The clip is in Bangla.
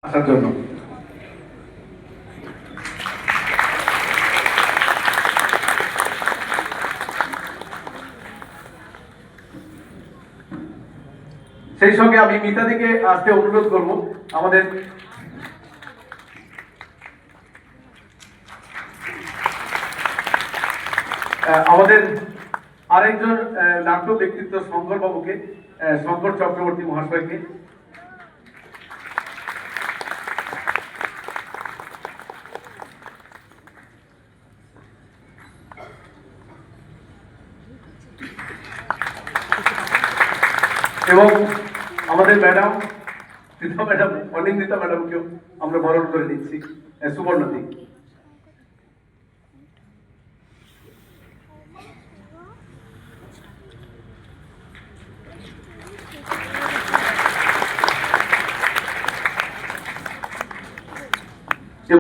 আসার জন্য। সেই সঙ্গে আমি মিতাদিকে আসতে অনুরোধ করব। আমাদের আরেকজন নাট্য ব্যক্তিত্ব শঙ্কর বাবুকে, শঙ্কর চক্রবর্তী মহাশয়কে এবং আমাদের ম্যাডাম ম্যাডাম অনিন্দিতা ম্যাডামকেও আমরা বরণ করে নিচ্ছি, সুবর্ণদী।